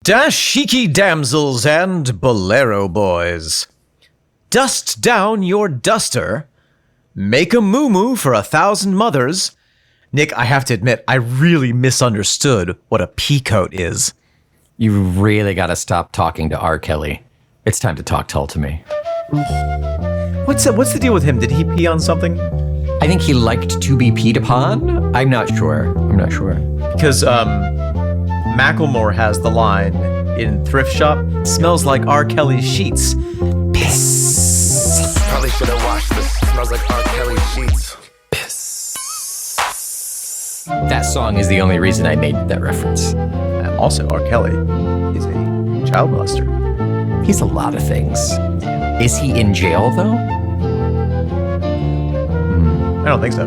Dashiki damsels and bolero boys, dust down your duster, make a moo-moo for 1,000 mothers. Nick, I have to admit, I really misunderstood what a peacoat is. You really gotta stop talking to R. Kelly. It's time to talk Tull to me. What's the deal with him? Did he pee on something? I think he liked to be peed upon. I'm not sure. Because Macklemore has the line in Thrift Shop, smells like R. Kelly's sheets. Piss. Probably should have washed this. Smells like R. Kelly's sheets. Piss. That song is the only reason I made that reference. Also, R. Kelly is a child molester. He's a lot of things. Is he in jail, though? I don't think so.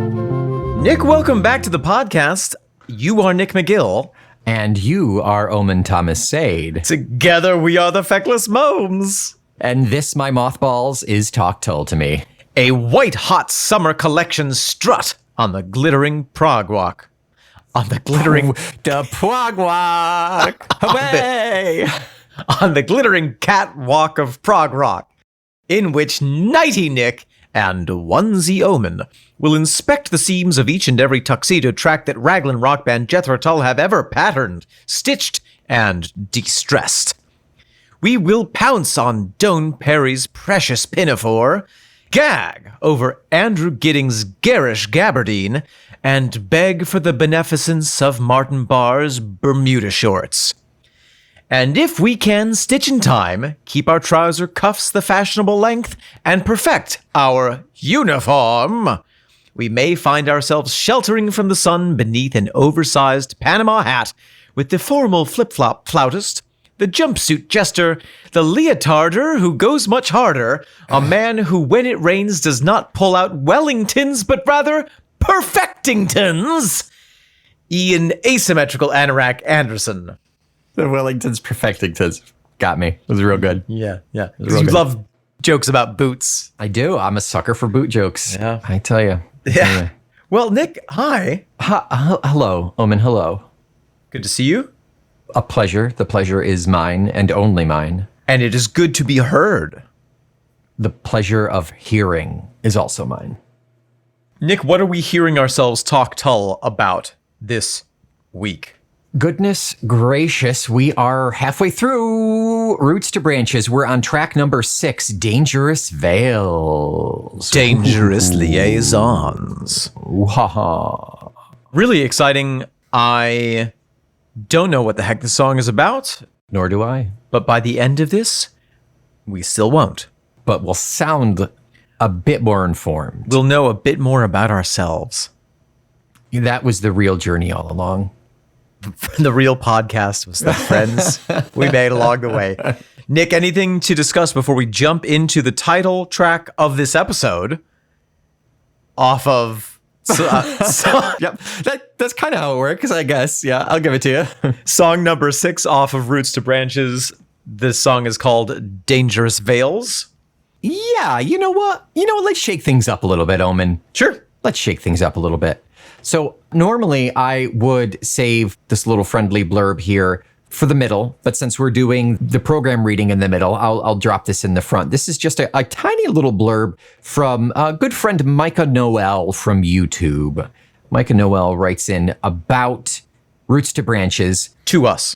Nick, welcome back to the podcast. You are Nick McGill. And you are Omen Thomas Sade. Together we are the Feckless Momes. And this, my mothballs, is Talk Tull to me. A white-hot summer collection strut on the glittering Prague Walk. On the glittering... The Prague Walk! Away! On the glittering catwalk of Prague Rock, in which Nighty Nick and Onesie Omen will inspect the seams of each and every tuxedo track that Raglan rock band Jethro Tull have ever patterned, stitched, and distressed. We will pounce on Doan Perry's precious pinafore, gag over Andrew Gidding's garish gabardine, and beg for the beneficence of Martin Barr's Bermuda shorts. And if we can, stitch in time, keep our trouser cuffs the fashionable length, and perfect our uniform, we may find ourselves sheltering from the sun beneath an oversized Panama hat with the formal flip-flop flautist, the jumpsuit jester, the leotarder who goes much harder, a man who when it rains does not pull out Wellingtons but rather Perfectingtons, Ian Asymmetrical Anorak Anderson. The Wellingtons Perfectingtons got me. It was real good. Yeah. You love jokes about boots. I do. I'm a sucker for boot jokes. Yeah. I tell you. Yeah. Well, Nick, hi. Hello, Omen, hello. Good to see you. A pleasure. The pleasure is mine and only mine. And it is good to be heard. The pleasure of hearing is also mine. Nick, what are we hearing ourselves talk Tull about this week? Goodness gracious, we are halfway through Roots to Branches. We're on track number 6, Dangerous Veils. Dangerous Liaisons. Ooh, ha, ha. Really exciting. I don't know what the heck the song is about. Nor do I. But by the end of this, we still won't. But we'll sound a bit more informed. We'll know a bit more about ourselves. That was the real journey all along. The real podcast was the friends we made along the way. Nick, anything to discuss before we jump into the title track of this episode? Off of... Yep, that's kind of how it works, I guess. Yeah, I'll give it to you. Song number 6 off of Roots to Branches. This song is called Dangerous Veils. Yeah, you know what? Let's shake things up a little bit, Omen. Sure. Let's shake things up a little bit. So normally I would save this little friendly blurb here for the middle, but since we're doing the program reading in the middle, I'll drop this in the front. This is just a tiny little blurb from a good friend Micah Noel from YouTube. Micah Noel writes in about Roots to Branches. To us.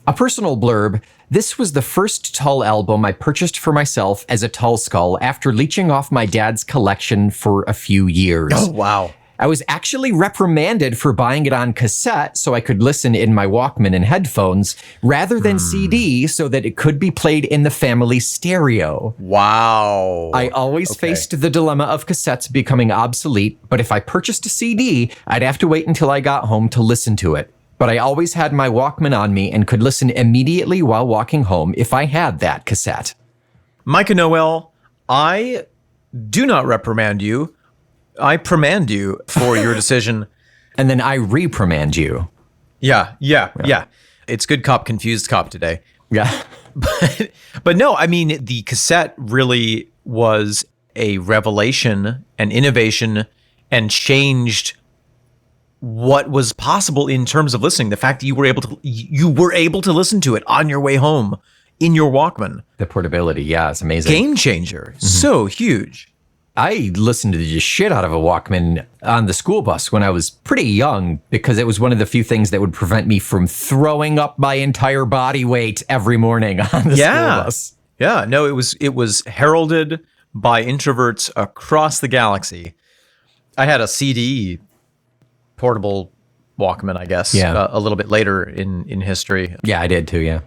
A personal blurb. This was the first Tull album I purchased for myself as a Tull skull after leeching off my dad's collection for a few years. Oh, wow. I was actually reprimanded for buying it on cassette so I could listen in my Walkman and headphones rather than CD so that it could be played in the family stereo. Wow. I always faced the dilemma of cassettes becoming obsolete, but if I purchased a CD, I'd have to wait until I got home to listen to it. But I always had my Walkman on me and could listen immediately while walking home if I had that cassette. Micah Noel, I do not reprimand you. I primand you for your decision. And then I reprimand you. Yeah. It's good cop, confused cop today. Yeah. But no, I mean, the cassette really was a revelation, an innovation, and changed what was possible in terms of listening. The fact that you were able to listen to it on your way home in your Walkman. The portability, yeah, it's amazing. Game changer. So huge. I listened to the shit out of a Walkman on the school bus when I was pretty young because it was one of the few things that would prevent me from throwing up my entire body weight every morning on the school bus. Yeah, no, it was heralded by introverts across the galaxy. I had a CD portable Walkman, I guess, a little bit later in history. Yeah, I did too, yeah.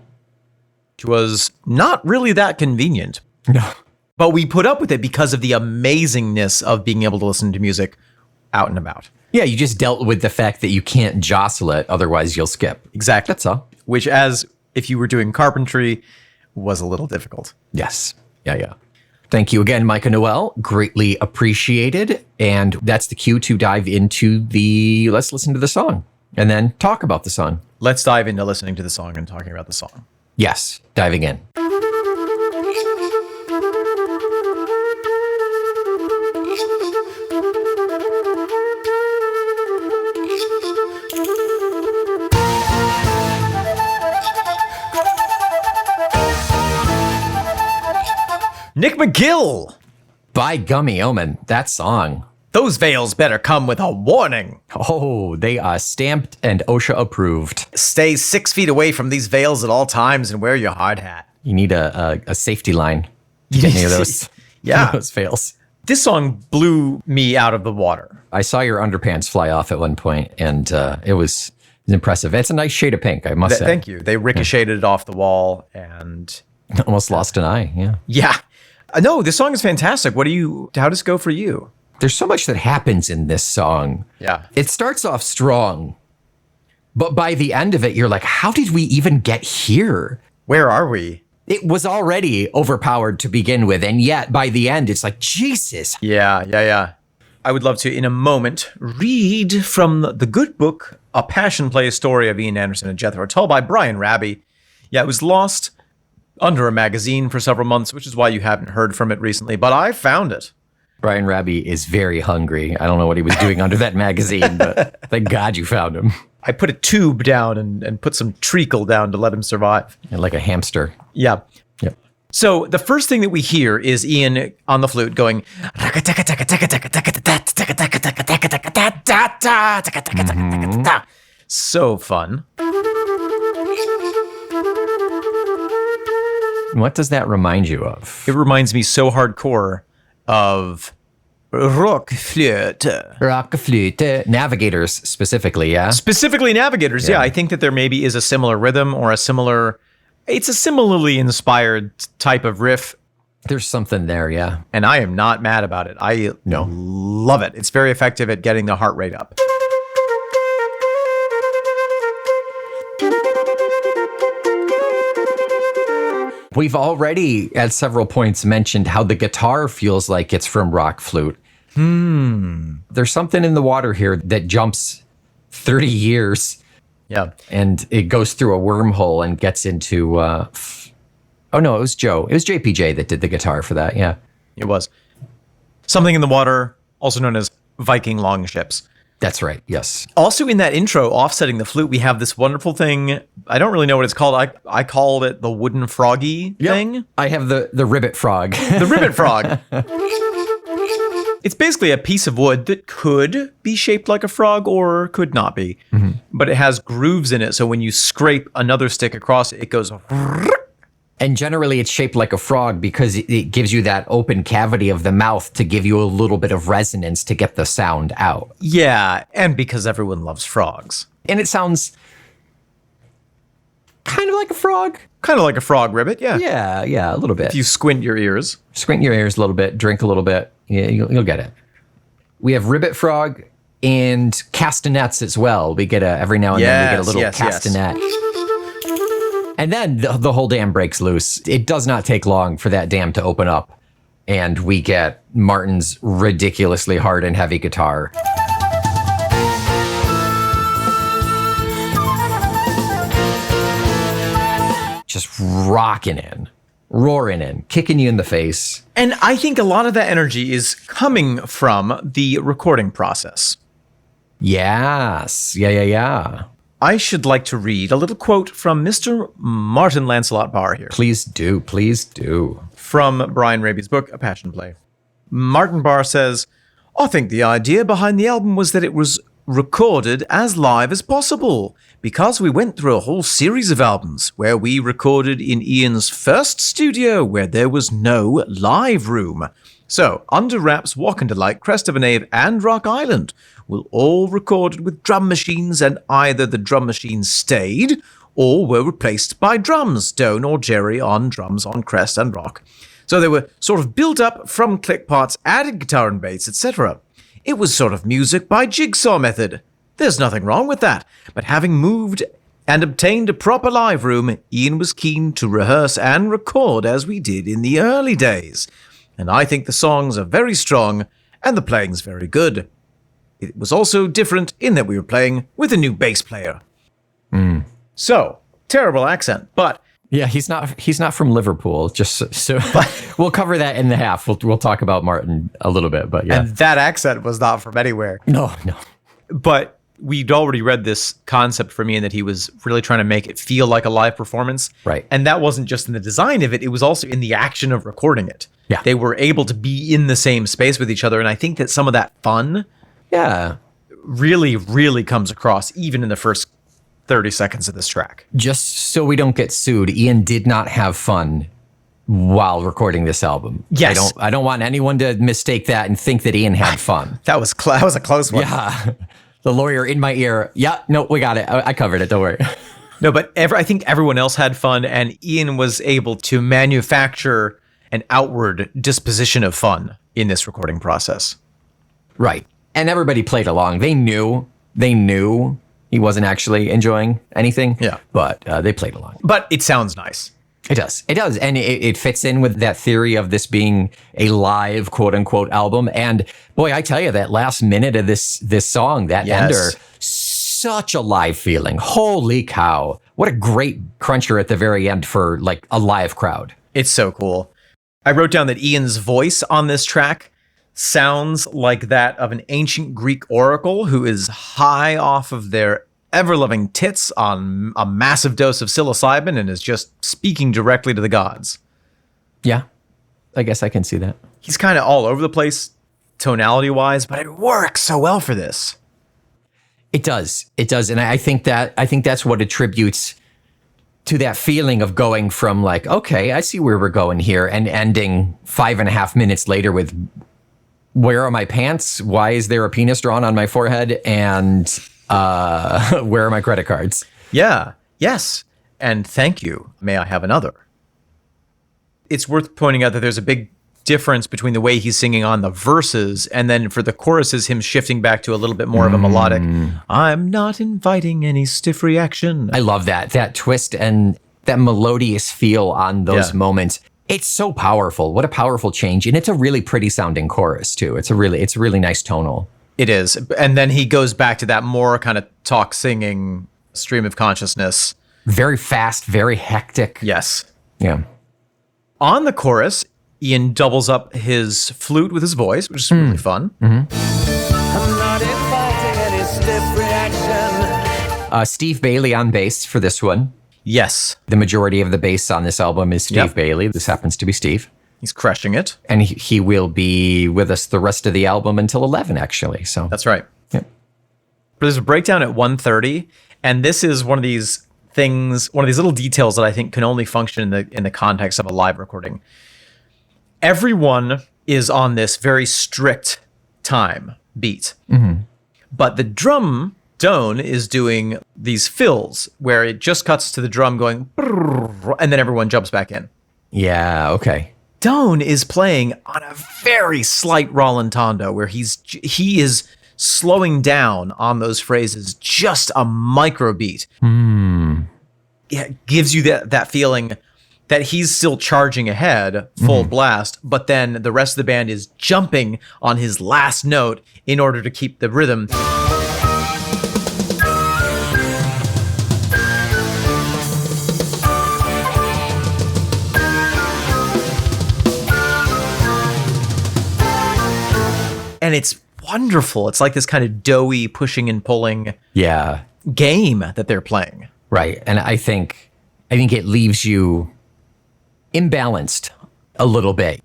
Which was not really that convenient. No. But we put up with it because of the amazingness of being able to listen to music out and about. Yeah, you just dealt with the fact that you can't jostle it, otherwise you'll skip. Exactly. That's all. Which, as if you were doing carpentry, was a little difficult. Yes. Yeah. Thank you again, Micah Noel. Greatly appreciated. And that's the cue to dive into let's listen to the song and then talk about the song. Let's dive into listening to the song and talking about the song. Yes, diving in. Nick McGill! By gummy omen, that song. Those veils better come with a warning. Oh, they are stamped and OSHA approved. Stay 6 feet away from these veils at all times and wear your hard hat. You need a safety line to get near those, those veils. This song blew me out of the water. I saw your underpants fly off at one point, and it was impressive. It's a nice shade of pink, I must say. Thank you. They ricocheted it off the wall and... Almost lost an eye, yeah. Yeah. No, this song is fantastic. How does it go for you? There's so much that happens in this song. Yeah. It starts off strong, but by the end of it, you're like, how did we even get here? Where are we? It was already overpowered to begin with, and yet by the end, it's like, Jesus. Yeah. I would love to, in a moment, read from the good book, A Passion Play Story of Ian Anderson and Jethro, Tull by Brian Raby. Yeah, it was lost under a magazine for several months, which is why you haven't heard from it recently, but I found it. Brian Raby is very hungry. I don't know what he was doing under that magazine, but thank God you found him. I put a tube down and put some treacle down to let him survive. And like a hamster. Yeah. Yep. So the first thing that we hear is Ian on the flute going, so fun. What does that remind you of? It reminds me so hardcore of rock flute. Rock flute. Navigators specifically, yeah? Specifically Navigators, yeah. I think that there maybe is a similar rhythm or it's a similarly inspired type of riff. There's something there, yeah. And I am not mad about it. I love it. It's very effective at getting the heart rate up. We've already, at several points, mentioned how the guitar feels like it's from rock flute. There's something in the water here that jumps 30 years. Yeah. And it goes through a wormhole and gets into... oh, no, it was Joe. It was JPJ that did the guitar for that, yeah. It was. Something in the water, also known as Viking longships. That's right, yes. Also in that intro, offsetting the flute, we have this wonderful thing. I don't really know what it's called. I called it the wooden froggy thing. I have the ribbit frog. The ribbit frog. It's basically a piece of wood that could be shaped like a frog or could not be. Mm-hmm. But it has grooves in it, so when you scrape another stick across it, it goes... And generally it's shaped like a frog because it gives you that open cavity of the mouth to give you a little bit of resonance to get the sound out. Yeah, and because everyone loves frogs. And it sounds kind of like a frog. Kind of like a frog ribbit, yeah. Yeah, a little bit. If you squint your ears. Squint your ears a little bit, drink a little bit, yeah, you'll get it. We have ribbit frog and castanets as well. We get every now and then we get a little castanet. Yes. And then the whole dam breaks loose. It does not take long for that dam to open up. And we get Martin's ridiculously hard and heavy guitar. Just rocking in, roaring in, kicking you in the face. And I think a lot of that energy is coming from the recording process. Yes. Yeah. I should like to read a little quote from Mr. Martin Lancelot Barr here. Please do. From Brian Raby's book, A Passion Play. Martin Barr says, I think the idea behind the album was that it was recorded as live as possible, because we went through a whole series of albums where we recorded in Ian's first studio where there was no live room. So, Under Wraps, Walk Into Light, Crest of a Knave, and Rock Island were all recorded with drum machines, and either the drum machines stayed or were replaced by drums, Doan or Jerry on drums on Crest and Rock. So they were sort of built up from click parts, added guitar and bass, etc. It was sort of music by jigsaw method. There's nothing wrong with that, but having moved and obtained a proper live room, Ian was keen to rehearse and record as we did in the early days. And I think the songs are very strong and the playing's very good. It was also different in that we were playing with a new bass player. So, terrible accent, but... Yeah, he's not from Liverpool. Just so we'll cover that in the half. We'll talk about Martin a little bit, but yeah. And that accent was not from anywhere. No. But we'd already read this concept from Ian that he was really trying to make it feel like a live performance. Right. And that wasn't just in the design of it, it was also in the action of recording it. Yeah. They were able to be in the same space with each other, and I think that some of that fun really, really comes across even in the first 30 seconds of this track. Just so we don't get sued, Ian did not have fun while recording this album. Yes. I don't want anyone to mistake that and think that Ian had fun. That was a close one. Yeah. The lawyer in my ear. Yeah, no, we got it. I covered it. Don't worry. No, but I think everyone else had fun, and Ian was able to manufacture an outward disposition of fun in this recording process. Right. And everybody played along. They knew he wasn't actually enjoying anything. Yeah. But they played along. But it sounds nice. It does. And it fits in with that theory of this being a live, quote unquote, album. And boy, I tell you, that last minute of this song, that ender, such a live feeling. Holy cow. What a great cruncher at the very end for like a live crowd. It's so cool. I wrote down that Ian's voice on this track sounds like that of an ancient Greek oracle who is high off of their ever-loving tits on a massive dose of psilocybin and is just speaking directly to the gods. Yeah, I guess I can see that. He's kind of all over the place tonality-wise, but it works so well for this. It does. And I think that's what attributes to that feeling of going from like, okay, I see where we're going here, and ending 5.5 minutes later with, where are my pants? Why is there a penis drawn on my forehead? And where are my credit cards? Yeah. Yes. And thank you. May I have another? It's worth pointing out that there's a big difference between the way he's singing on the verses and then for the choruses, him shifting back to a little bit more of a melodic, I'm not inviting any stiff reaction. I love that twist and that melodious feel on those moments. It's so powerful. What a powerful change. And it's a really pretty sounding chorus too. It's really nice tonal. It is. And then he goes back to that more kind of talk singing stream of consciousness. Very fast, very hectic. Yes. Yeah. On the chorus, Ian doubles up his flute with his voice, which is really fun. I'm not inviting any stiff reaction. Steve Bailey on bass for this one. Yes. The majority of the bass on this album is Steve Bailey. This happens to be Steve. He's crushing it. And he will be with us the rest of the album until 11, actually. So that's right. Yeah. But there's a breakdown at 1:30, and this is one of these things, one of these little details that I think can only function in the context of a live recording. Everyone is on this very strict time beat. But the drum Doan is doing these fills where it just cuts to the drum going and then everyone jumps back in. Yeah, okay. Doan is playing on a very slight rallentando where he is slowing down on those phrases just a micro beat. It gives you that feeling that he's still charging ahead, full blast, but then the rest of the band is jumping on his last note in order to keep the rhythm. And it's wonderful. It's like this kind of doughy pushing and pulling Yeah. game that they're playing. Right. And I think it leaves you imbalanced a little bit.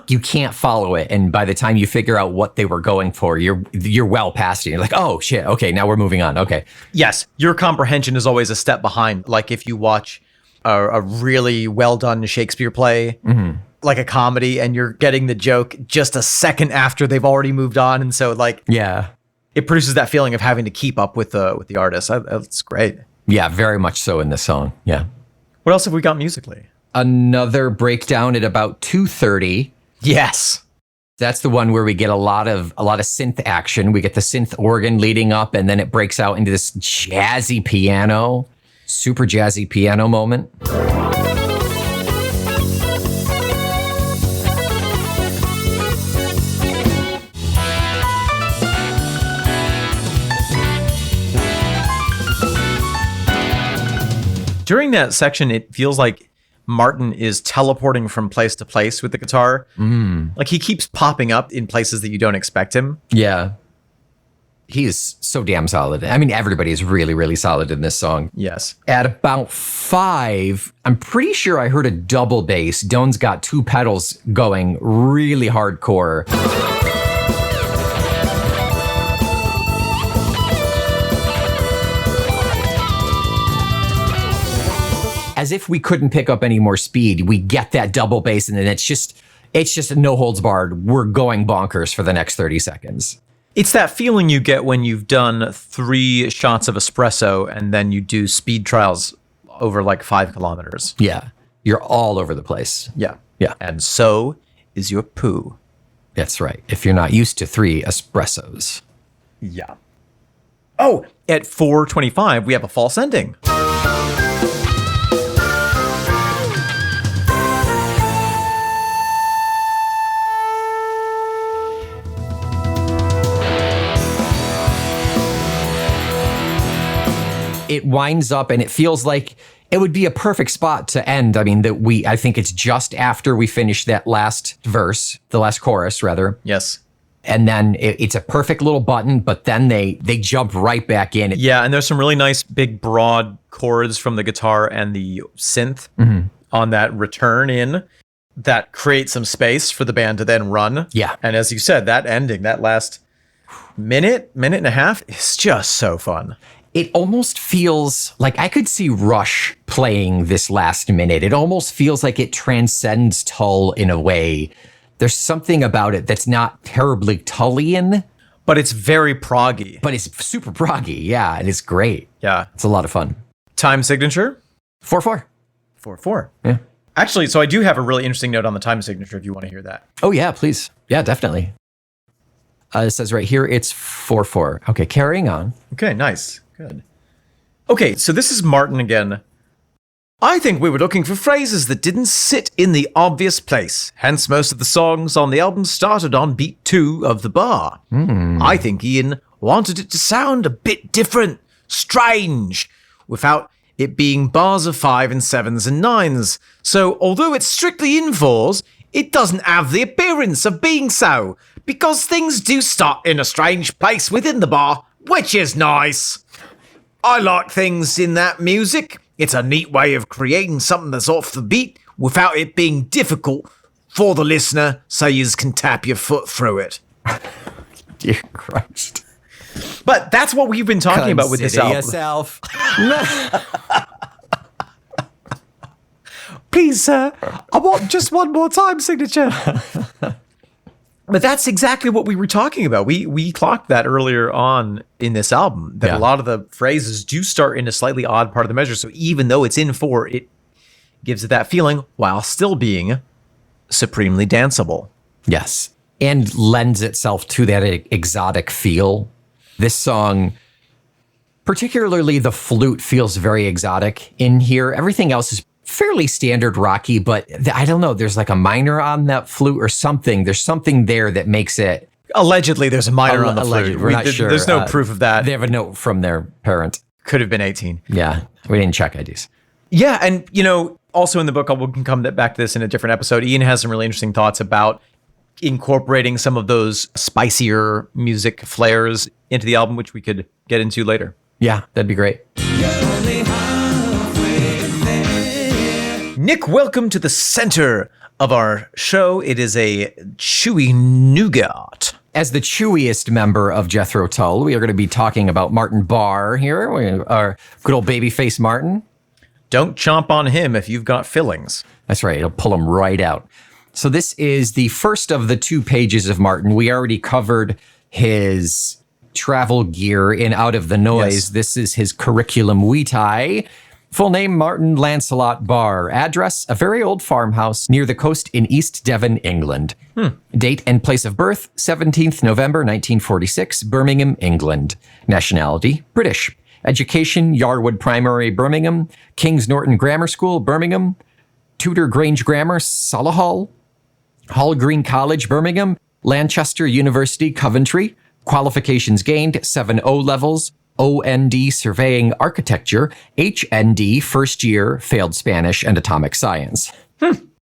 You can't follow it, and by the time you figure out what they were going for, you're well past it. You're like, oh shit, okay, now we're moving on. Okay. Yes, your comprehension is always a step behind. Like if you watch a really well done Shakespeare play, like a comedy, and you're getting the joke just a second after they've already moved on, and so like it produces that feeling of having to keep up with the artist. That's great. Yeah, very much so in this song. Yeah. What else have we got musically? Another breakdown at about 2:30. Yes. That's the one where we get a lot of synth action. We get the synth organ leading up, and then it breaks out into this jazzy piano, super jazzy piano moment. During that section, it feels like Martin is teleporting from place to place with the guitar. Like he keeps popping up in places that you don't expect him. Yeah. He's so damn solid. I mean, everybody is really, really solid in this song. Yes. At about 5, I'm pretty sure I heard a double bass. Doan's got 2 pedals going really hardcore. As if we couldn't pick up any more speed, we get that double bass, and then it's just a no holds barred. We're going bonkers for the next 30 seconds. It's that feeling you get when you've done 3 shots of espresso and then you do speed trials over like 5 kilometers. Yeah. You're all over the place. Yeah. Yeah. And so is your poo. That's right. If you're not used to 3 espressos. Yeah. Oh, at 4:25, we have a false ending. It winds up, and it feels like it would be a perfect spot to end. I mean, I think it's just after we finish that last verse, the last chorus, rather. Yes. And then it's a perfect little button, but then they jump right back in. Yeah, and there's some really nice big broad chords from the guitar and the synth on that return in that create some space for the band to then run. Yeah. And as you said, that ending, that last minute and a half is just so fun. It almost feels like I could see Rush playing this last minute. It almost feels like it transcends Tull in a way. There's something about it that's not terribly Tullian. But it's very proggy. But it's super proggy, yeah, and it's great. Yeah. It's a lot of fun. Time signature? 4/4. 4/4. Yeah. Actually, so I do have a really interesting note on the time signature if you want to hear that. Oh, yeah, please. Yeah, definitely. It says right here, it's 4/4. Okay, carrying on. Okay, nice. Good. Okay, so this is Martin again. I think we were looking for phrases that didn't sit in the obvious place. Hence, most of the songs on the album started on beat 2 of the bar. I think Ian wanted it to sound a bit different, strange, without it being bars of 5 and 7s and 9s. So, although it's strictly in 4s, it doesn't have the appearance of being so, because things do start in a strange place within the bar, which is nice. I like things in that music. It's a neat way of creating something that's off the beat without it being difficult for the listener so you can tap your foot through it. Dear Christ. But that's what we've been talking about with this album. Yourself. Please, sir, I want just one more time signature. But that's exactly what we were talking about. We clocked that earlier on in this album, that a lot of the phrases do start in a slightly odd part of the measure. So even though it's in 4, it gives it that feeling while still being supremely danceable. Yes. And lends itself to that exotic feel. This song, particularly the flute, feels very exotic in here. Everything else is fairly standard rocky, but I don't know. There's like a minor on that flute or something. There's something there that makes it. Allegedly, there's a minor on the flute. We're not sure. There's no proof of that. They have a note from their parent. Could have been 18. Yeah, we didn't check IDs. Yeah, and also in the book, we can come back to this in a different episode. Ian has some really interesting thoughts about incorporating some of those spicier music flares into the album, which we could get into later. Yeah, that'd be great. Nick, welcome to the center of our show. It is a chewy nougat. As the chewiest member of Jethro Tull, we are going to be talking about Martin Barr here, our good old babyface Martin. Don't chomp on him if you've got fillings. That's right. It'll pull him right out. So this is the first of the 2 pages of Martin. We already covered his travel gear in Out of the Noise. Yes. This is his curriculum vitae. Full name, Martin Lancelot Barr. Address, a very old farmhouse near the coast in East Devon, England. Date and place of birth, 17th November 1946, Birmingham, England. Nationality, British. Education, Yarwood Primary, Birmingham. King's Norton Grammar School, Birmingham. Tudor Grange Grammar, Solihull. Hall Green College, Birmingham. Lancaster University, Coventry. Qualifications gained, 7 O levels. OND Surveying Architecture, HND First Year, Failed Spanish and Atomic Science.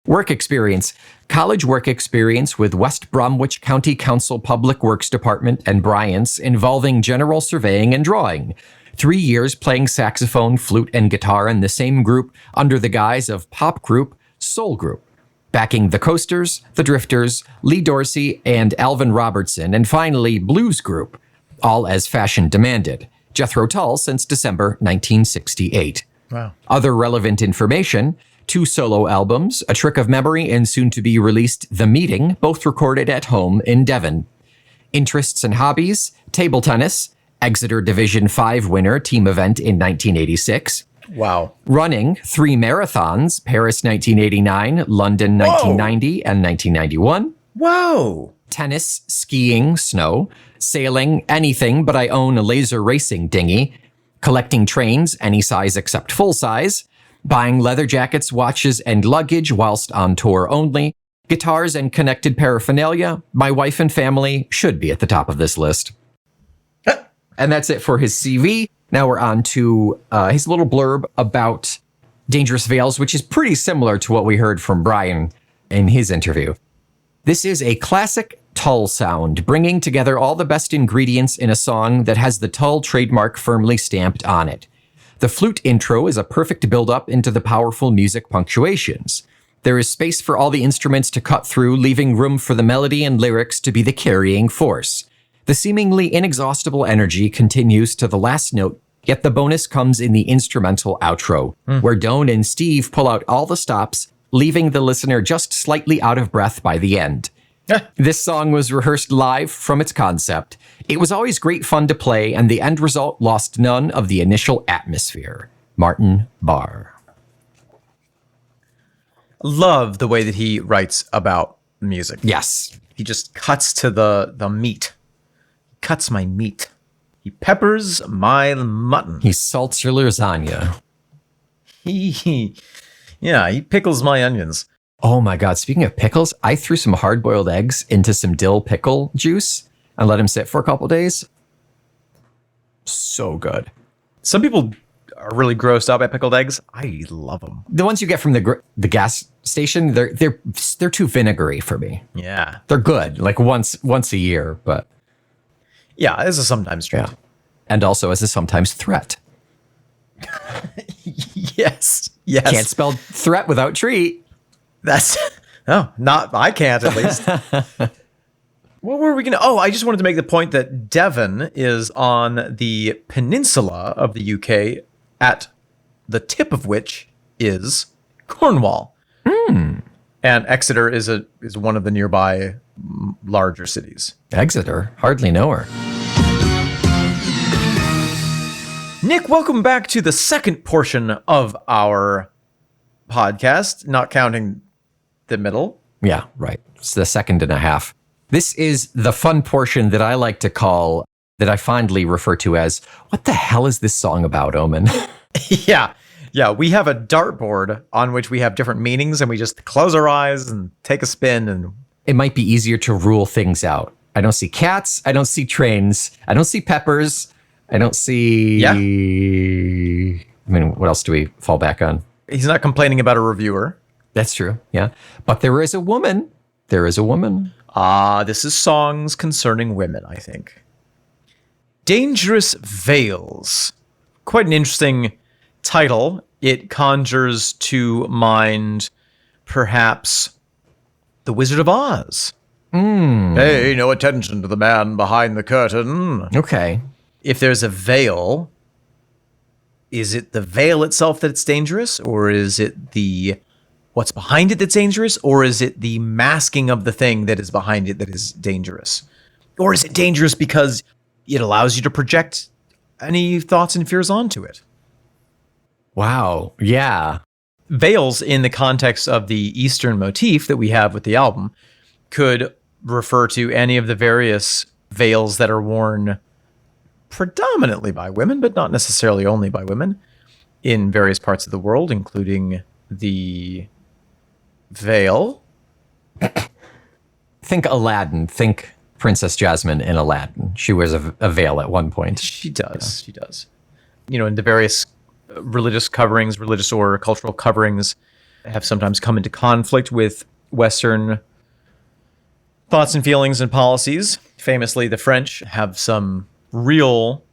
Work experience, college work experience with West Bromwich County Council Public Works Department and Bryant's involving general surveying and drawing. 3 years playing saxophone, flute, and guitar in the same group under the guise of pop group Soul Group. Backing the Coasters, the Drifters, Lee Dorsey, and Alvin Robertson, and finally Blues Group, all as fashion demanded. Jethro Tull since December 1968. Wow. Other relevant information, 2 solo albums, A Trick of Memory and soon-to-be released The Meeting, both recorded at home in Devon. Interests and hobbies, table tennis, Exeter Division 5 winner team event in 1986. Wow. Running, 3 marathons, Paris 1989, London 1990, and 1991. Whoa. Tennis, skiing, snow, sailing, anything, but I own a laser racing dinghy, collecting trains, any size except full size, buying leather jackets, watches, and luggage whilst on tour only, guitars and connected paraphernalia. My wife and family should be at the top of this list. And that's it for his CV. Now we're on to his little blurb about Dangerous Veils, which is pretty similar to what we heard from Brian in his interview. This is a classic Tull sound, bringing together all the best ingredients in a song that has the Tull trademark firmly stamped on it. The flute intro is a perfect build-up into the powerful music punctuations. There is space for all the instruments to cut through, leaving room for the melody and lyrics to be the carrying force. The seemingly inexhaustible energy continues to the last note, yet the bonus comes in the instrumental outro, where Doan and Steve pull out all the stops, leaving the listener just slightly out of breath by the end. This song was rehearsed live from its concept. It was always great fun to play, and the end result lost none of the initial atmosphere. Martin Barr. Love the way that he writes about music. Yes. He just cuts to the meat. Cuts my meat. He peppers my mutton. He salts your lasagna. He pickles my onions. Oh my God. Speaking of pickles, I threw some hard-boiled eggs into some dill pickle juice and let them sit for a couple days. So good. Some people are really grossed out by pickled eggs. I love them. The ones you get from the gas station, they're too vinegary for me. Yeah. They're good, like once a year, but Yeah, this is sometimes true. yeah. And also as a sometimes threat. Yes. Can't spell threat without treat. That's not I can't at least. What were we gonna? Oh, I just wanted to make the point that Devon is on the peninsula of the UK, at the tip of which is Cornwall, and Exeter is one of the nearby larger cities. Exeter, hardly know her. Nick, welcome back to the second portion of our podcast, not counting the middle. Yeah, right. It's the second and a half. This is the fun portion that I like to call, that I fondly refer to as, what the hell is this song about, Omen? Yeah. We have a dartboard on which we have different meanings, and we just close our eyes and take a spin. And It might be easier to rule things out. I don't see cats. I don't see trains. I don't see peppers. I don't see... Yeah. I mean, what else do we fall back on? he's not complaining about a reviewer. That's true. Yeah. But there is a woman. There is a woman. This is songs concerning women, I think. Dangerous Veils. Quite an interesting title. It conjures to mind, perhaps, The Wizard of Oz. Pay no attention to the man behind the curtain. Okay. If there's a veil, is it the veil itself that's dangerous? Or is it the what's behind it that's dangerous? Or is it the masking of the thing that is behind it that is dangerous? Or is it dangerous because it allows you to project any thoughts and fears onto it? Wow. Yeah. Veils, in the context of the Eastern motif that we have with the album, could refer to any of the various veils that are worn predominantly by women, but not necessarily only by women, in various parts of the world, including the veil. Think Aladdin. Think Princess Jasmine in Aladdin. She wears a veil at one point. She does. She does. You know, in the various religious coverings, religious or cultural coverings, have sometimes come into conflict with Western thoughts and feelings and policies. Famously, the French have some real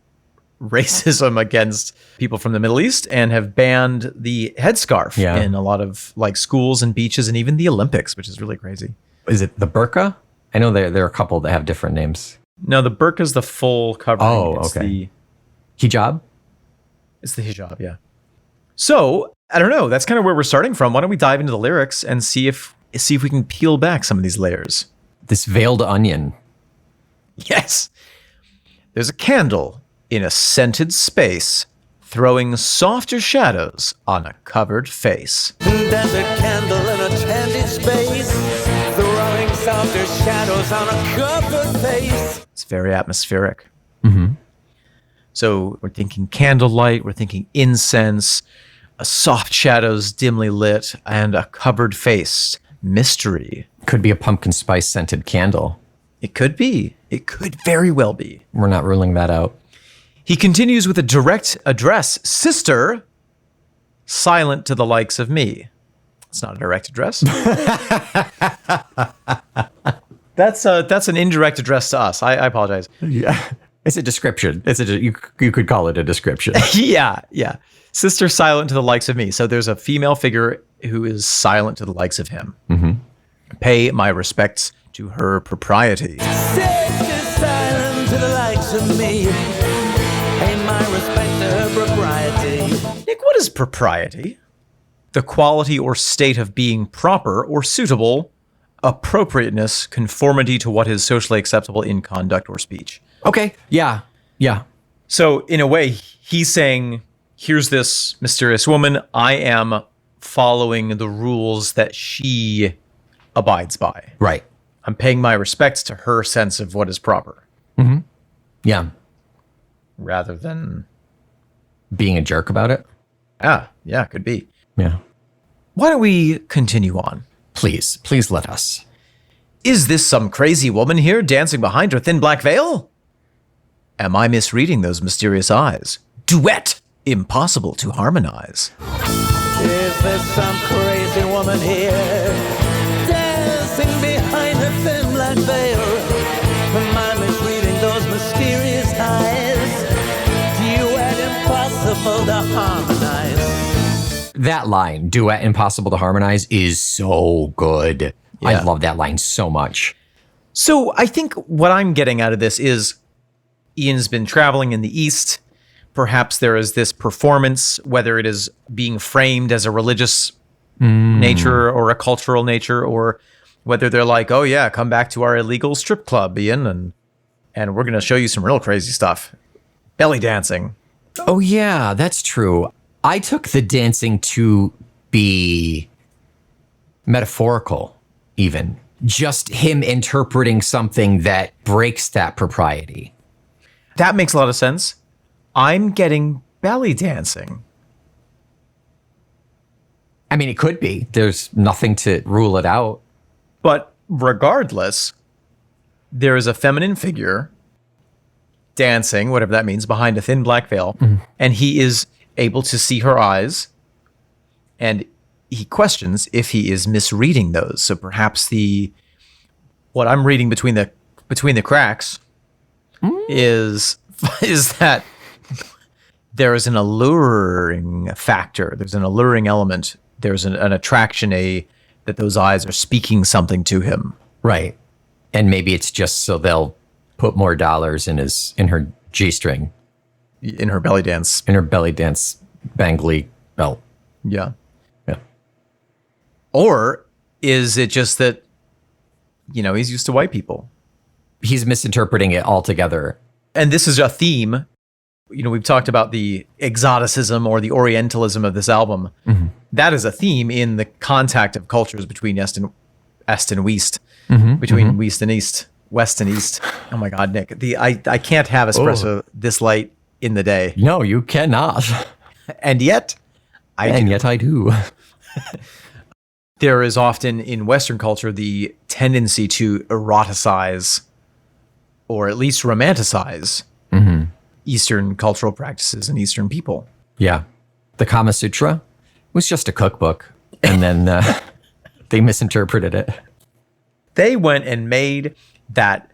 racism against people from the Middle East and have banned the headscarf in a lot of like schools and beaches and even the Olympics, which is really crazy. Is it the burqa? I know there are a couple that have different names. No, the burqa is the full covering. Oh, It's okay. Hijab? It's the hijab, yeah. So, I don't know. That's kind of where we're starting from. Why don't we dive into the lyrics and see if we can peel back some of these layers. This veiled onion. Yes. There's a candle in a scented space, throwing softer shadows on a covered face. There's a candle in a candy space, throwing softer shadows on a covered face. It's very atmospheric. Mm-hmm. So we're thinking candlelight, we're thinking incense, a soft shadows dimly lit, and a covered face. Mystery. Could be a pumpkin spice scented candle. It could be. It could very well be. We're not ruling that out. He continues with a direct address. Sister, silent to the likes of me. It's not a direct address. That's an indirect address to us. I apologize. Yeah. It's a description. You could call it a description. Yeah. Sister, silent to the likes of me. So there's a female figure who is silent to the likes of him. Mm-hmm. Pay my respects to her propriety. Sister silent to the likes of me. Pay my respect to her propriety. Nick, what is propriety? The quality or state of being proper or suitable, appropriateness, conformity to what is socially acceptable in conduct or speech. Okay. Yeah. So in a way, he's saying, here's this mysterious woman. I am following the rules that she abides by. Right. I'm paying my respects to her sense of what is proper. Mm-hmm. Yeah. Rather than being a jerk about it. Yeah, could be. Yeah. Why don't we continue on? Please let us. Is this some crazy woman here dancing behind her thin black veil? Am I misreading those mysterious eyes? Duet, impossible to harmonize. Is there some crazy woman here dancing behind her thin black veil? Am I misreading those mysterious eyes? Duet impossible to harmonize. That line, duet impossible to harmonize, is so good. Yeah. I love that line so much. So I think what I'm getting out of this is Ian's been traveling in the East. Perhaps there is this performance, whether it is being framed as a religious nature or a cultural nature, or whether they're like, oh yeah, come back to our illegal strip club, Ian, and we're going to show you some real crazy stuff. Belly dancing. Oh yeah, that's true. I took the dancing to be metaphorical, even. Just him interpreting something that breaks that propriety. That makes a lot of sense. I'm getting belly dancing. I mean, it could be. There's nothing to rule it out. But regardless, there is a feminine figure dancing, whatever that means, behind a thin black veil, and he is able to see her eyes, and he questions if he is misreading those. So perhaps the What I'm reading between the cracks is that there is an alluring factor. There's an alluring element. There's an attraction, that those eyes are speaking something to him. Right. And maybe it's just so they'll put more dollars in her G-string. In her belly dance. In her belly dance bangly belt. Yeah. Yeah. Or is it just that, he's used to white people? He's misinterpreting it altogether. And this is a theme. We've talked about the exoticism or the Orientalism of this album. Mm-hmm. That is a theme in the contact of cultures between Est and West, Mm-hmm. between West and East. Oh my God, Nick! I can't have espresso this late in the day, No, you cannot. and yet I do. There is often in Western culture the tendency to eroticize, or at least romanticize, Eastern cultural practices and Eastern people. Yeah. The Kama Sutra was just a cookbook, and then they misinterpreted it. They went and made that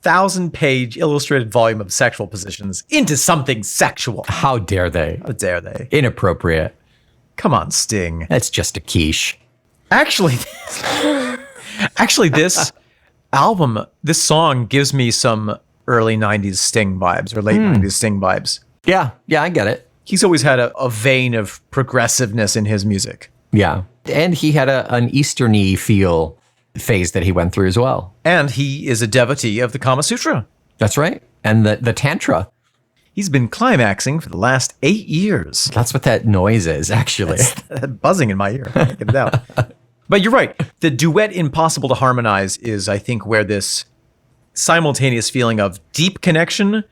1,000-page illustrated volume of sexual positions into something sexual. How dare they? How dare they? Inappropriate. Come on, Sting. That's just a quiche. Actually, this album, this song gives me some early 90s Sting vibes or late 90s Sting vibes. Yeah, I get it. He's always had a vein of progressiveness in his music. Yeah. And he had an Eastern-y feel phase that he went through as well. And he is a devotee of the Kama Sutra. That's right. And the Tantra. He's been climaxing for the last 8 years. That's what that noise is, actually. Buzzing in my ear. I can't get it out. But you're right. The duet impossible to harmonize is, I think, where this simultaneous feeling of deep connection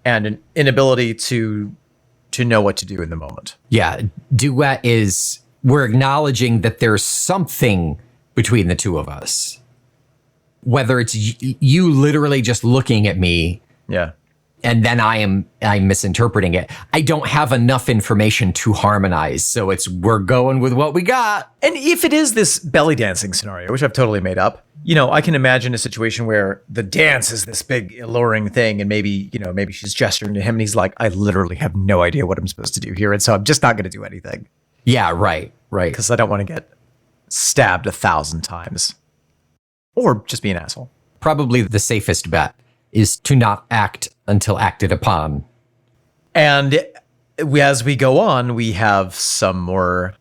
and an inability to know what to do in the moment. Yeah. Duet is, we're acknowledging that there's something between the two of us. Whether it's you literally just looking at me. Yeah. And then I'm misinterpreting it. I don't have enough information to harmonize. So we're going with what we got. And if it is this belly dancing scenario, which I've totally made up, I can imagine a situation where the dance is this big alluring thing, and maybe she's gesturing to him and he's like, I literally have no idea what I'm supposed to do here. And so I'm just not going to do anything. Yeah, right. Because I don't want to get stabbed 1,000 times. Or just be an asshole. Probably the safest bet is to not act until acted upon. And as we go on, we have some more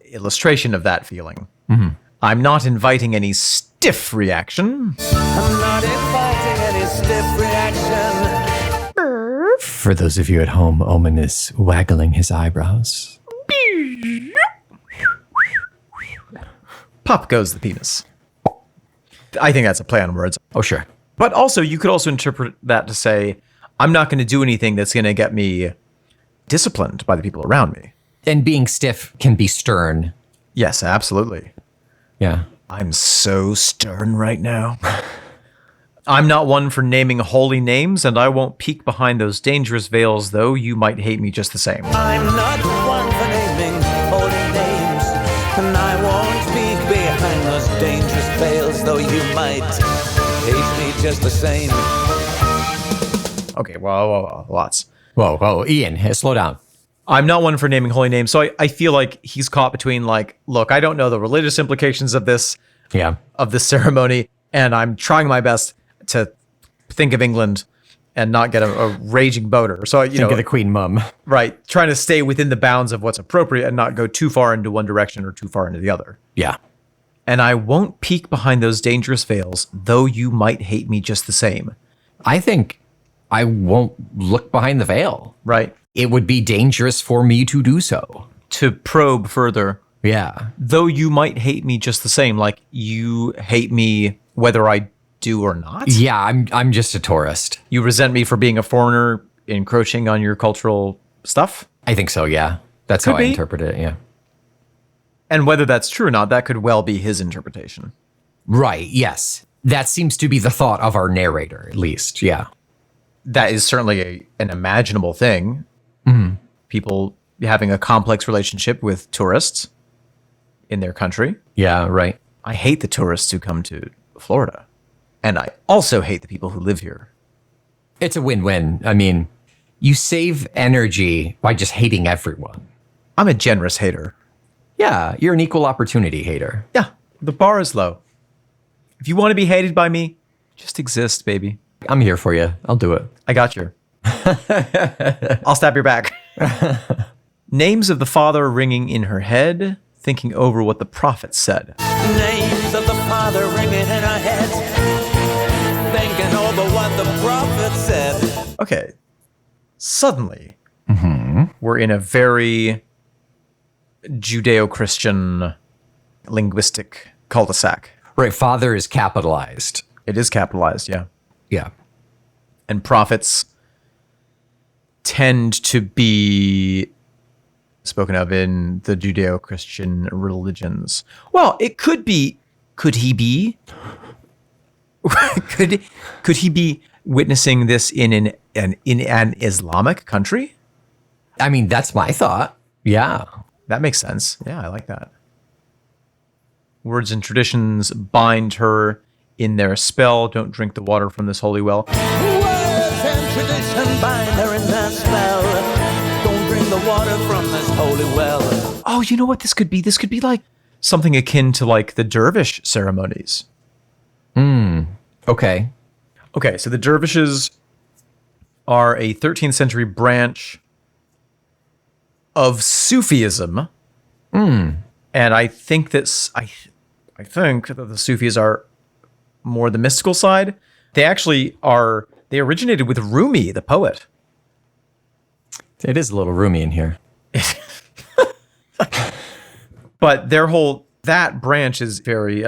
illustration of that feeling. Mm-hmm. I'm not inviting any stiff reaction. I'm not inviting any stiff reaction. For those of you at home, Omen is waggling his eyebrows. Pop goes the penis. I think that's a play on words. Oh, sure. But also, you could also interpret that to say, I'm not going to do anything that's going to get me disciplined by the people around me. And being stiff can be stern. Yes, absolutely. Yeah. I'm so stern right now. I'm not one for naming holy names, and I won't peek behind those dangerous veils, though you might hate me just the same. I'm not one for naming holy names, and I won't peek behind those dangerous veils, though you might hate me just the same. Okay, well, lots. Whoa, Ian, slow down. I'm not one for naming holy names, so I feel like he's caught between, like, look, I don't know the religious implications of this, of this ceremony, and I'm trying my best to think of England and not get a raging boner. So, Think of the Queen Mum. Right, trying to stay within the bounds of what's appropriate and not go too far into one direction or too far into the other. Yeah. And I won't peek behind those dangerous veils, though you might hate me just the same. I think I won't look behind the veil. Right. It would be dangerous for me to do so. To probe further. Yeah. Though you might hate me just the same, like you hate me whether I do or not. Yeah, I'm just a tourist. You resent me for being a foreigner encroaching on your cultural stuff? I think so, yeah. That's how I interpret it, yeah. And whether that's true or not, that could well be his interpretation. Right, yes. That seems to be the thought of our narrator, at least, yeah. That is certainly an imaginable thing. Mm-hmm. People having a complex relationship with tourists in their country. Yeah, right. I hate the tourists who come to Florida. And I also hate the people who live here. It's a win-win. I mean, you save energy by just hating everyone. I'm a generous hater. Yeah, you're an equal opportunity hater. Yeah, the bar is low. If you want to be hated by me, just exist, baby. I'm here for you. I'll do it. I got you. I'll stab your back. Names of the father ringing in her head, thinking over what the prophet said. Names of the Father ringing in our heads, thinking over what the prophet said. Okay. Suddenly, we're in a very Judeo-Christian linguistic cul-de-sac. Right, father is capitalized. It is capitalized, yeah. Yeah. And prophets tend to be spoken of in the Judeo-Christian religions. Well, it could be. Could he be? could he be witnessing this in an Islamic country? I mean, that's my thought. Yeah. That makes sense. Yeah, I like that. Words and traditions bind her in their spell. Don't drink the water from this holy well. Words and tradition bind her in their spell. Don't drink the water from this holy well. Oh, you know what this could be? This could be like something akin to like the dervish ceremonies. Okay. Okay, so the dervishes are a 13th century branch of Sufism. And I think that I think that the Sufis are more the mystical side. They originated with Rumi, the poet. It is a little roomy in here. But that branch is very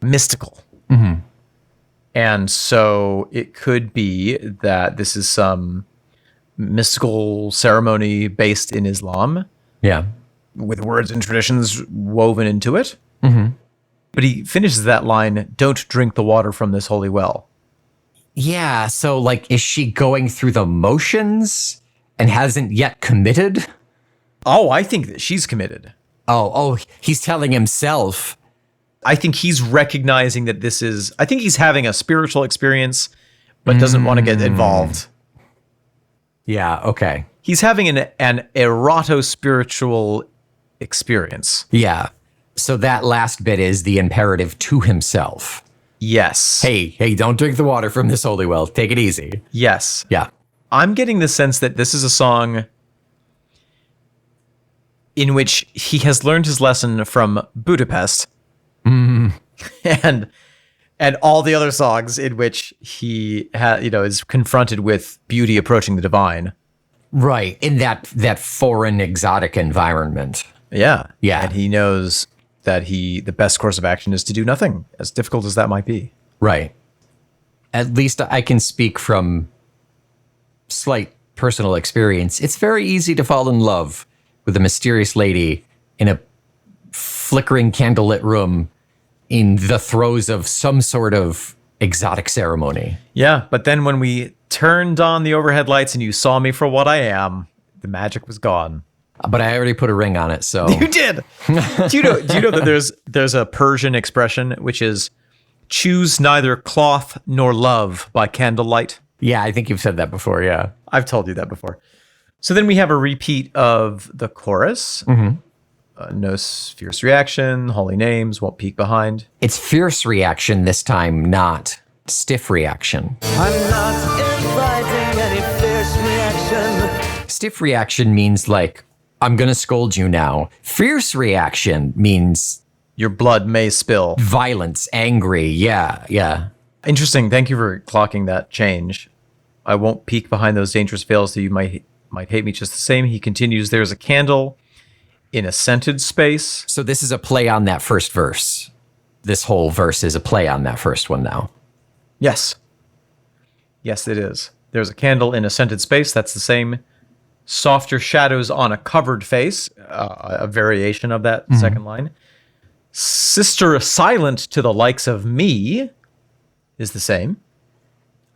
mystical. And so it could be that this is some mystical ceremony based in Islam Yeah. with words and traditions woven into it. But he finishes that line, don't drink the water from this holy well. Yeah, so like, is she going through the motions and hasn't yet committed? Oh, I think that she's committed. Oh, he's telling himself. I think he's recognizing that I think he's having a spiritual experience, but doesn't want to get involved. Yeah, okay. He's having an eroto-spiritual experience. Yeah. So that last bit is the imperative to himself. Yes. Hey, don't drink the water from this holy well. Take it easy. Yes. Yeah. I'm getting the sense that this is a song in which he has learned his lesson from Budapest. And all the other songs in which he is confronted with beauty approaching the divine. Right. In that foreign exotic environment. Yeah. Yeah. And he knows that the best course of action is to do nothing, as difficult as that might be. Right. At least I can speak from slight personal experience. It's very easy to fall in love with a mysterious lady in a flickering candlelit room in the throes of some sort of exotic ceremony. Yeah, but then when we turned on the overhead lights and you saw me for what I am, the magic was gone. But I already put a ring on it, so. You did. Do you know that there's a Persian expression which is choose neither cloth nor love by candlelight? Yeah, I think you've said that before, yeah. I've told you that before. So then we have a repeat of the chorus. No fierce reaction, holy names, won't peek behind. It's fierce reaction this time, not stiff reaction. I'm not inviting any fierce reaction. Stiff reaction means like, I'm going to scold you now. Fierce reaction means Your blood may spill. violence, angry. Yeah. Interesting. Thank you for clocking that change. I won't peek behind those dangerous veils, so you might hate me just the same. He continues, there's a candle in a scented space. So this is a play on that first verse. This whole verse is a play on that first one now. Yes. Yes, it is. There's a candle in a scented space. That's the same. Softer shadows on a covered face. A variation of that second line. Sister silent to the likes of me is the same.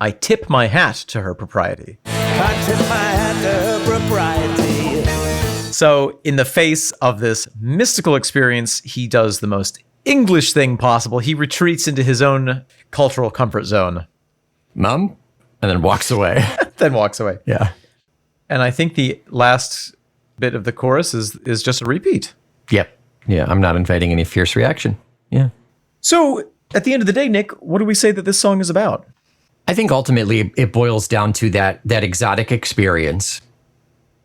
I tip my hat to her propriety. I tip my hat to her propriety. So in the face of this mystical experience, he does the most English thing possible. He retreats into his own cultural comfort zone. Mom? And then walks away. Then walks away. Yeah. And I think the last bit of the chorus is just a repeat. Yep. Yeah, I'm not inviting any fierce reaction. Yeah. So at the end of the day, Nick, what do we say that this song is about? I think ultimately it boils down to that exotic experience,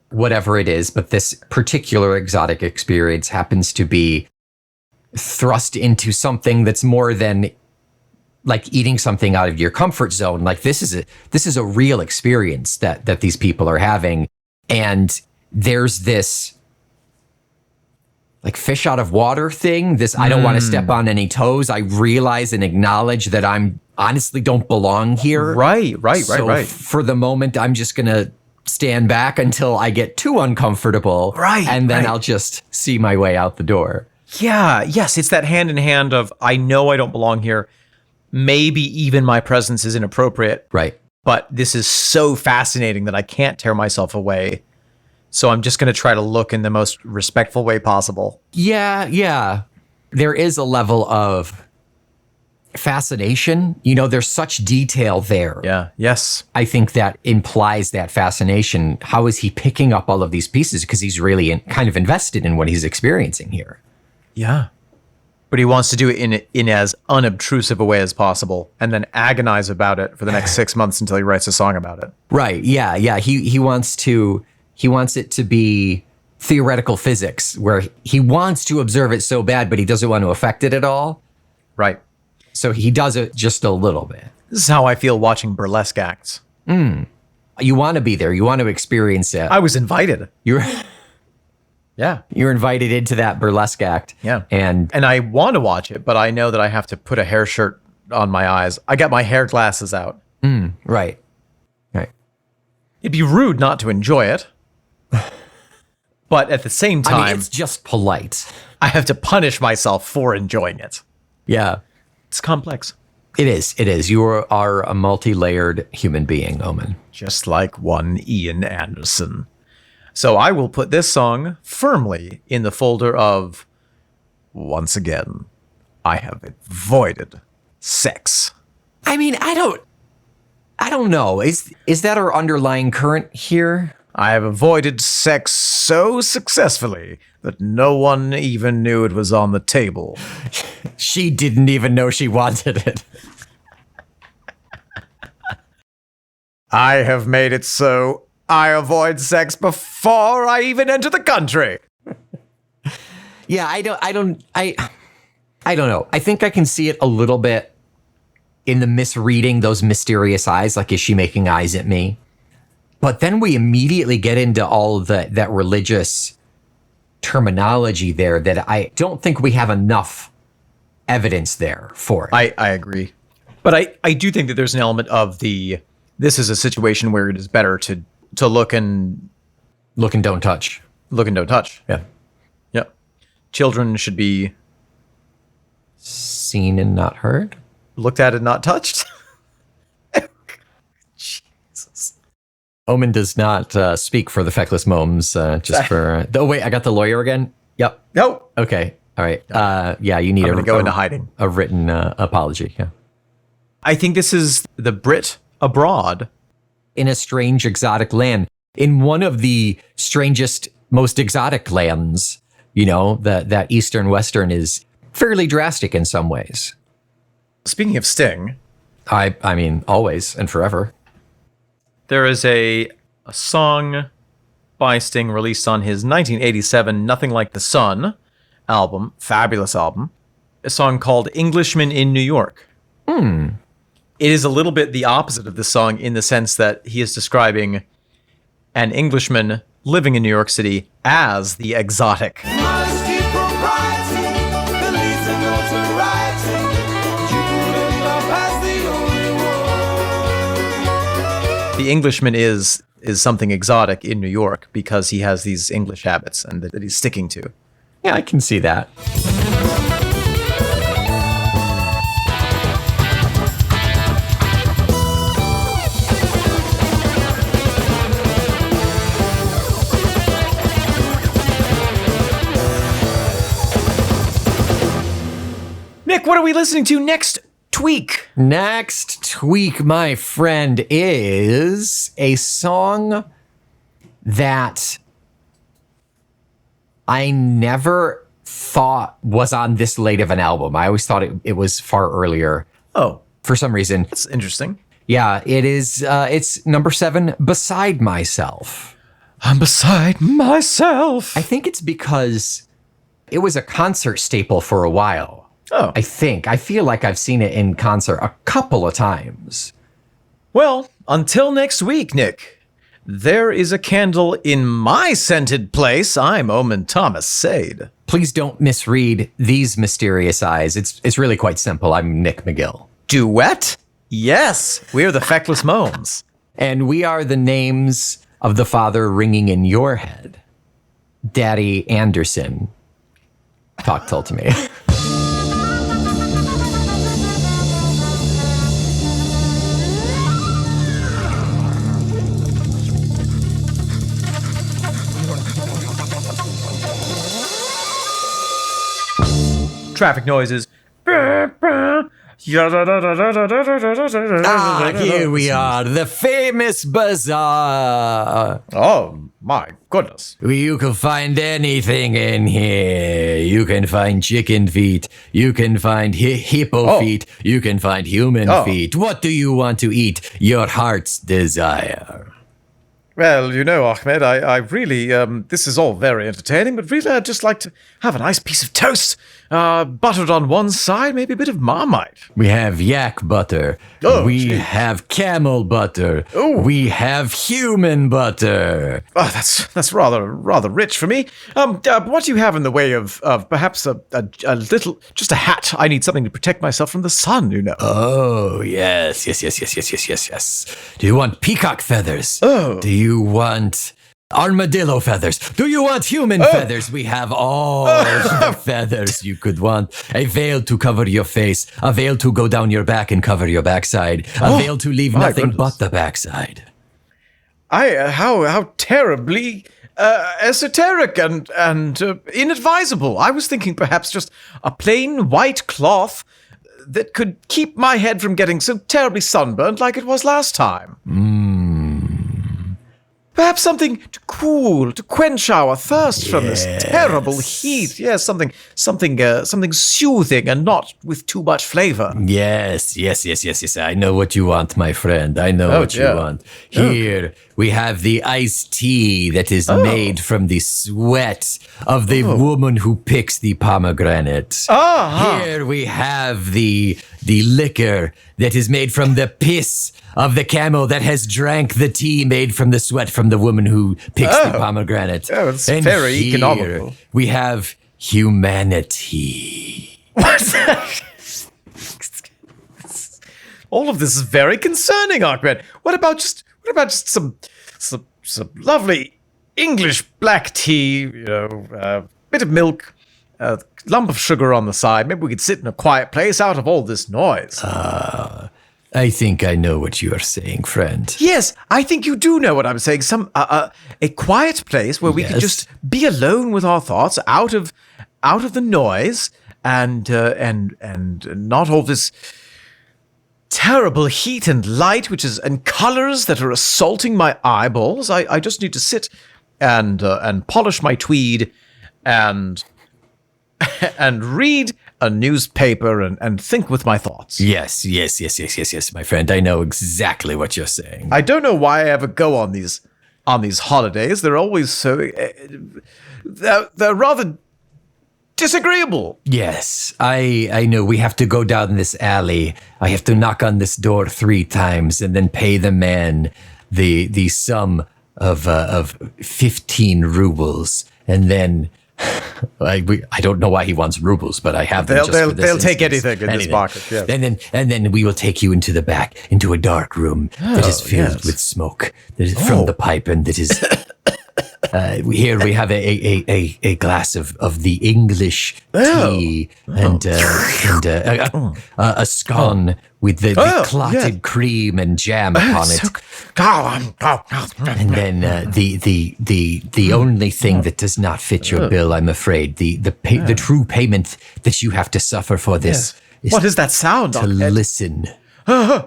whatever it is, but this particular exotic experience happens to be thrust into something that's more than like eating something out of your comfort zone. Like this is a real experience that these people are having. And there's this like fish out of water thing. This, I don't want to step on any toes. I realize and acknowledge that I'm honestly don't belong here. Right. So for the moment, I'm just going to stand back until I get too uncomfortable. Right. And then I'll just see my way out the door. Yeah. Yes. It's that hand in hand of, I know I don't belong here. Maybe even my presence is inappropriate. Right. But this is so fascinating that I can't tear myself away. So I'm just going to try to look in the most respectful way possible. Yeah. There is a level of fascination. You know, there's such detail there. Yeah. Yes. I think that implies that fascination. How is he picking up all of these pieces? Because he's really kind of invested in what he's experiencing here. Yeah. But he wants to do it in as unobtrusive a way as possible and then agonize about it for the next 6 months until he writes a song about it. Right. Yeah. He wants it to be theoretical physics where he wants to observe it so bad, but he doesn't want to affect it at all. Right. So he does it just a little bit. This is how I feel watching burlesque acts. You want to be there. You want to experience it. I was invited. You're invited into that burlesque act. Yeah. And I want to watch it, but I know that I have to put a hair shirt on my eyes. I got my hair glasses out. right. It'd be rude not to enjoy it. But at the same time, I mean, it's just polite. I have to punish myself for enjoying it. Yeah. It's complex. It is. You are a multi-layered human being, Omen. Just like one Ian Anderson. So I will put this song firmly in the folder of, once again, I have avoided sex. I mean, I don't know. Is that our underlying current here? I have avoided sex so successfully that no one even knew it was on the table. She didn't even know she wanted it. I have made it so I avoid sex before I even enter the country. Yeah, I don't know. I think I can see it a little bit in the misreading those mysterious eyes. Like, is she making eyes at me? But then we immediately get into all of that religious terminology there that I don't think we have enough evidence there for it. I agree. But I do think that there's an element of this is a situation where it is better to look and don't touch. Look and don't touch. Yeah. Yeah. Children should be seen and not heard. Looked at and not touched. Jesus. Omen does not speak for the feckless momes. Just for. Oh wait, I got the lawyer again. Yep. No. Okay. All right. Yeah, you need to go into hiding. A written apology. Yeah. I think this is the Brit abroad. In a strange, exotic land. In one of the strangest, most exotic lands. You know, that Eastern Western is fairly drastic in some ways. Speaking of Sting. I mean, always and forever. There is a song by Sting released on his 1987 Nothing Like the Sun album, fabulous album, a song called Englishman in New York. It is a little bit the opposite of this song in the sense that he is describing an Englishman living in New York City as the exotic. The Englishman is something exotic in New York because he has these English habits and that he's sticking to. Yeah, I can see that. Nick, what are we listening to next tweak? Next tweak, my friend, is a song that I never thought was on this late of an album. I always thought it was far earlier. Oh, For some reason. that's interesting. Yeah, it is. It's number 7, Beside Myself. I'm beside myself. I think it's because it was a concert staple for a while. Oh. I feel like I've seen it in concert a couple of times. Well, until next week, Nick. There is a candle in my scented place. I'm Omen Thomas Sade. Please don't misread these mysterious eyes. It's really quite simple. I'm Nick McGill. Duet? Yes, we're the Feckless Moans. And we are the names of the father ringing in your head. Daddy Anderson. Talk Tull to me. Traffic noises. Here we are, the famous bazaar. Oh, my goodness. You can find anything in here. You can find chicken feet. You can find hippo feet. You can find human feet. What do you want to eat? Your heart's desire. Well, you know, Ahmed, I really, this is all very entertaining, but really I'd just like to have a nice piece of toast, buttered on one side, maybe a bit of Marmite. We have yak butter. Oh, we geez. have camel butter. Oh. We have human butter. Oh, that's rather rich for me. What do you have in the way of perhaps a little, just a hat? I need something to protect myself from the sun, you know. Oh, yes. Do you want peacock feathers? Oh. Do you want armadillo feathers? Do you want human feathers? We have all the feathers you could want. A veil to cover your face. A veil to go down your back and cover your backside. A veil to leave my nothing goodness. but the backside. How terribly esoteric and inadvisable. I was thinking perhaps just a plain white cloth that could keep my head from getting so terribly sunburned like it was last time. Perhaps something to cool, to quench our thirst from this terrible heat. Yes, something soothing and not with too much flavor. Yes. I know what you want, my friend. I know what dear. you want. Here we have the iced tea that is made from the sweat of the woman who picks the pomegranate. Here we have the liquor that is made from the piss of the camel that has drank the tea made from the sweat from the woman who picks the pomegranate. Oh, it's and very here economical. We have humanity. All of this is very concerning, Ahmed. What about just some lovely English black tea? You know, bit of milk, a lump of sugar on the side. Maybe we could sit in a quiet place out of all this noise. I think I know what you are saying, friend. Yes, I think you do know what I'm saying. Some a quiet place where we could Yes. just be alone with our thoughts, out of the noise, and not all this terrible heat and light, and colors that are assaulting my eyeballs. I just need to sit and polish my tweed and read a newspaper and think with my thoughts. Yes, my friend. I know exactly what you're saying. I don't know why I ever go on these holidays. They're always so they're rather disagreeable. Yes, I know. We have to go down this alley. I have to knock on this door 3 times and then pay the man the sum of 15 rubles, and then. I don't know why he wants rubles, but I have them. They'll take anything in this market. Yes. And then we will take you into the back, into a dark room that is filled with smoke that is from the pipe, and that is. Here we have a glass of the English tea and a scone with the clotted cream and jam upon it. And then the only thing that does not fit your bill, I'm afraid, the true payment that you have to suffer for this is What is that sound, to Ahmed? listen.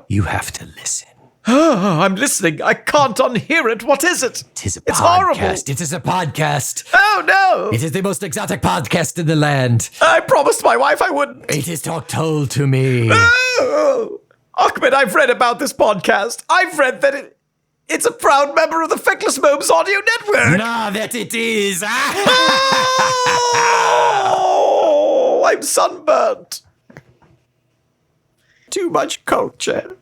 You have to listen. I'm listening. I can't unhear it. What is it? It is a It's podcast. horrible. It is a podcast. Oh, no. It is the most exotic podcast in the land. I promised my wife I wouldn't. It is talk told to me. Oh, Ahmed, I've read about this podcast. I've read that it's a proud member of the Feckless Momes Audio Network. Nah, that it is. Oh, I'm sunburnt. Too much culture.